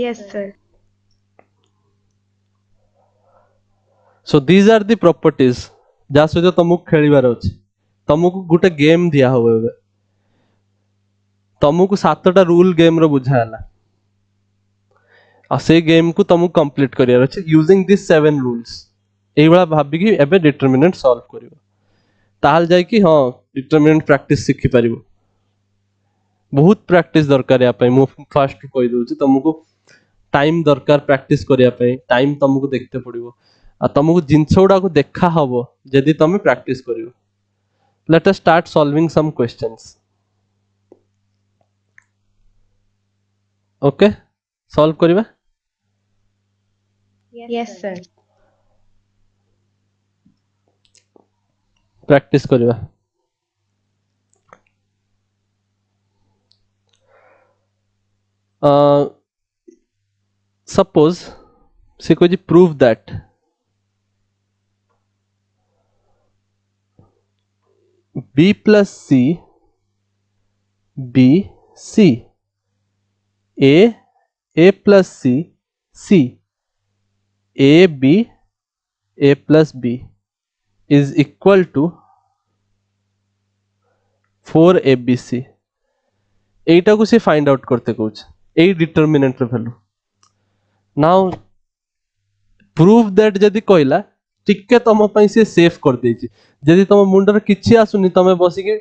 yes, sir. So these are the properties जा सहित तुमको खेलिबार अछि. तुमको गुटे गेम दिया होबे एबे तुमको 7टा रूल गेम रो बुझाला आ से गेम को तुमको कंप्लीट करियार अछि यूजिंग दिस 7 रूल्स एई बला भाबी कि एबे डिटरमिनेंट सॉल्व करिवो ताल जाय कि हां डिटरमिनेंट प्रैक्टिस सिखि परिवो. बहुत प्रैक्टिस दरकार या पय मु फर्स्ट कहि दोछि तुमको टाइम दरकार प्रैक्टिस करिया पय टाइम तुमको देखते पड़िवो आ तुमको जिंस गुडा को देखा हबो जदी तुम प्रैक्टिस करिवो. Let us start solving some questions. Okay solve करिवा Yes, sir. प्रैक्टिस करिवा. सपोज से कोई prove that b plus c b c a plus c c a b a plus b is equal to 4 abc. এইটা को से find out करते कहूछ ए determinant रे value. Now prove that जदी कहला टिके तम पई से सेव कर देछि जदी तम मुंडर किछि आसुनी तमे बसी के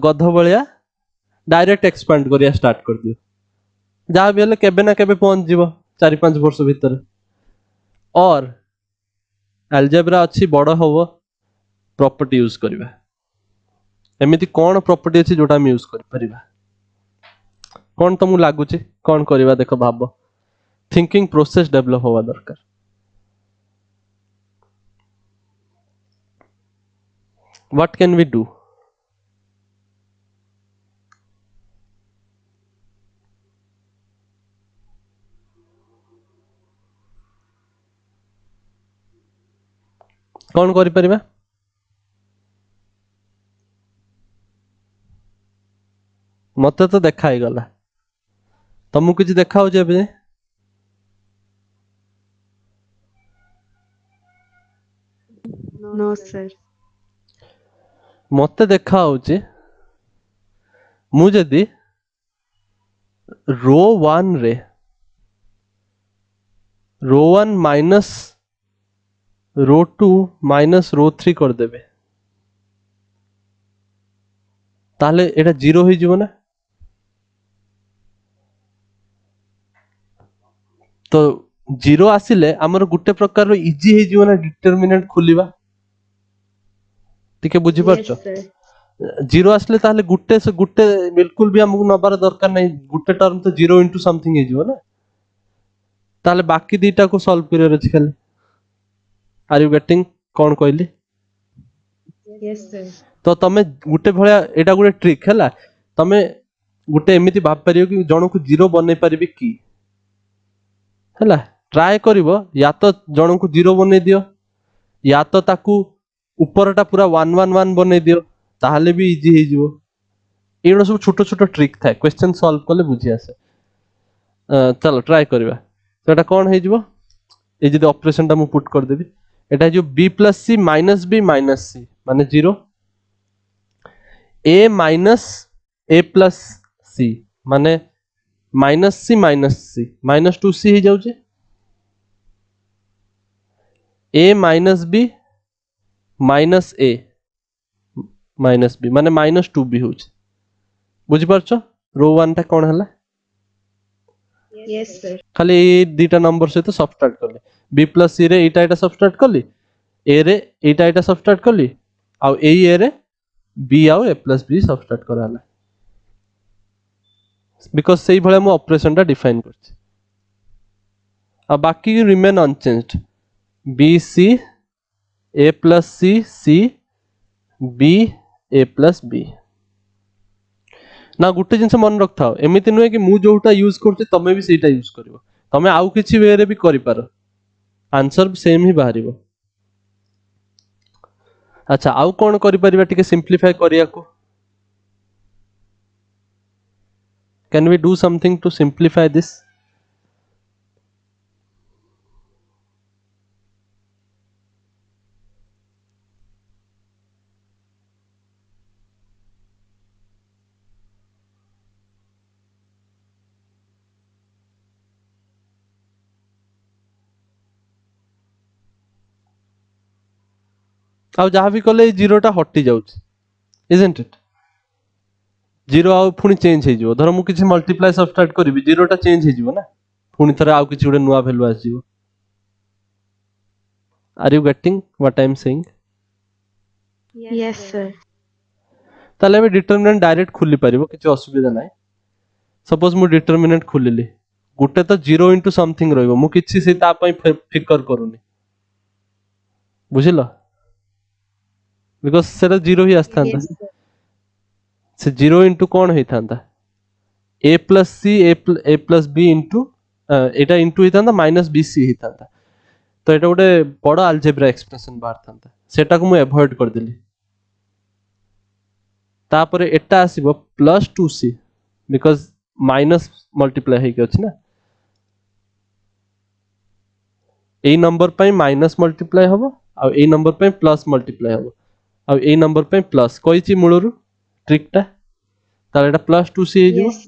गध बलिया डायरेक्ट एक्सपेंड करिया स्टार्ट कर दियो जा भी हले केबे ना केबे पहुंच जीवो 4 5 वर्ष भीतर. और अलजेब्रा अच्छी बड़ होबो प्रॉपर्टी यूज करिवा. एमिति कोन प्रॉपर्टी अछि जोटा हम यूज कर परिबा कोन तुमु लागु छी कोन करिवा देखो भाबो थिंकिंग प्रोसेस डेवलप होवा दरकार. What can we do. कौन करि परिबा मते तो देखा ही गला तुमको किछ देखा हो जेबे No, sir. मते देखा होचे मु जदी रो 1 रे रो 1 माइनस रो 2 माइनस रो 3 कर देबे ताले एटा 0 होई जीवो ना. तो 0 आसिले हमर गुटे प्रकार रो इजी होई जीवो ना डिटरमिनेंट खोलिबा टिके बुझी Yes, परछो. sir. 0 आसले ताले गुटे से गुटे बिल्कुल भी हमको नबार दरकार नहीं गुटे टर्म तो 0 इनटू समथिंग हे जीवो ना ताले बाकी दीटा को सॉल्व करियर अछि खाली आर यू गेटिंग कौन कहली Yes, sir. तो तमे गुटे भलिया एटा गुटे ट्रिक हैला तमे गुटे एमिति भाब परियो कि जणो को जीरो बनै परिबे की हैला ट्राई करिवो या तो जणो को जीरो बनै दियो या तो ताकू ऊपरटा पूरा 1 1 1 बनै दियो ताहले भी इजी हे जिवो एगुड़ा सब छोट छोट ट्रिक थाए क्वेश्चन सॉल्व कले बुझी आसे चलो ट्राई करबा तो एटा कोन हे जिवो ए जदि ऑपरेशन टा मु पुट कर देबी एटा जो b + c - b - c माने 0 a - a + c माने -c - c -2c हे जाउचे a - b - a - b माने -2b होउचे बुझी परछो रो 1 टा कोन हला Yes, sir. खाली ए दीटा नंबर सहित सबट्रैक्ट करले b + c रे एटा एटा सबट्रैक्ट करली a रे एटा एटा सबट्रैक्ट करली आ ए रे b आ a + b सबट्रैक्ट कराला बिकॉज़ सेही भले हम ऑपरेशन टा डिफाइन करछि आ बाकी remain unchanged b c a + c c b a + b ना गुटे जिनसे मन रखता एमिति नुहे कि मु जोटा यूज करछि तमे भी सेटा यूज करिवो तमे आउ किछि वे रे भी करि पारो आंसर सेम ही बाहरिवो अच्छा आउ कोन करि परिबा टिके सिंपलीफाई करिया को can we do something to simplify this आउ जहाँ भी कले जीरोटा हटि जाउछि इजंट इट जीरो आउ पुनी चेंज हे जिवो धर मु किछि मल्टीप्लाई सबट्रैक्ट करबी जीरोटा चेंज हे जिवो ना पुनी थरे आउ किछि गुडे नुवा वैल्यू आस जिवो are you getting what I am saying Yes, sir. ताले भी डिटरमिनेंट डायरेक्ट खुली परिबो किछि असुविधा नाही सपोज मु डिटरमिनेंट खुलिली गुटे तो 0 into समथिंग रहइबो मु किछि से ता पई फिकर करूनी बुझिलो बिकॉज़ सेटा 0 ही आस्थांता Yes, sir. से 0 into cone हेथांता a + c a + b into Etah into हेथांता -bc हेथांता तो एटा गोटे बड़ अलजेब्रा एक्सप्रेशन बाहर थांता सेटा को मु अवॉइड कर देली तापरे एटा आसीबो +2c बिकॉज़ माइनस मल्टीप्लाई हे के अछि ना ए नंबर पई माइनस मल्टीप्लाई हबो आ ए नंबर पई प्लस मल्टीप्लाई हबो आ ए नंबर पई प्लस कहिछि मूलरु ट्रिक टा तार एटा +2c हे जिवो Yes.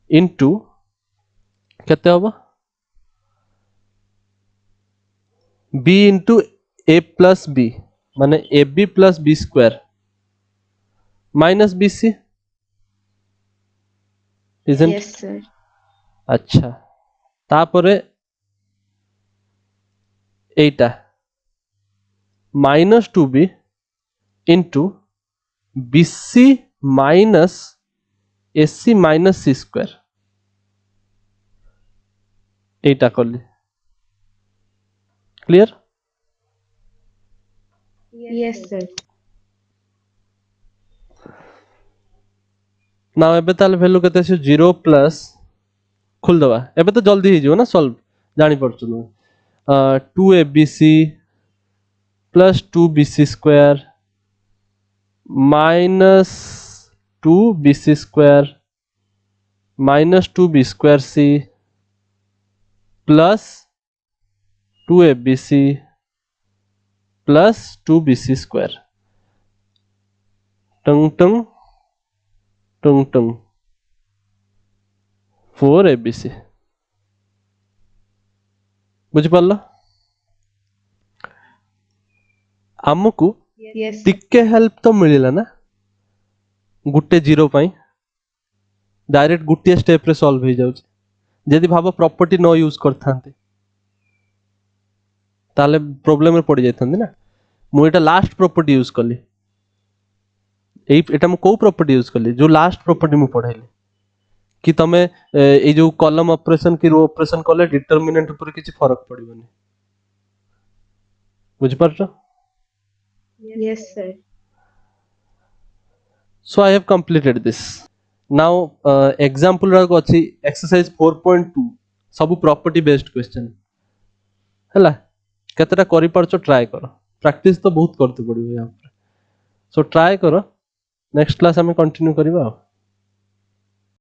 इनटू केते हबो b into a plus b माने ab plus b square minus bc isn't Yes, sir. अच्छा तापरे एटा -2b into bc minus ac minus c square एटा करली क्लियर Yes, sir. ना एबे ताले वैल्यू केते छै 0 प्लस खुल दवा एबे तो जल्दी ही जो ना सॉल्व जानी पड़छु न 2abc plus 2bc square minus 2bc square minus 2b square c plus 2abc plus 2bc square टंग टंग टंग टंग 4abc बुझी पारलो आमको Yes. टिके हेल्प तो मिलिला ना गुटे जीरो पाई डायरेक्ट गुटे स्टेप रे सॉल्व हो जाउछ जदि भाबो प्रॉपर्टी नो यूज करथांते ताले प्रॉब्लम रे पड़ जायथांते ना मु एटा लास्ट प्रॉपर्टी यूज करली एटा मु को प्रॉपर्टी यूज करली जो लास्ट प्रॉपर्टी मु पढ़ाइली कि तमे ए जो कॉलम ऑपरेशन की रो ऑपरेशन कले डिटरमिनेंट ऊपर किछि फरक पड़िबोनी बुझी पारछो? Yes, sir. So I have completed this. Now example रा अछि exercise 4.2 सब property based question हैला केतेटा करि पारछो ट्राई करो प्रैक्टिस तो बहुत करते पड़िबो या सो ट्राई करो नेक्स्ट क्लास हमें कंटिन्यू करबा।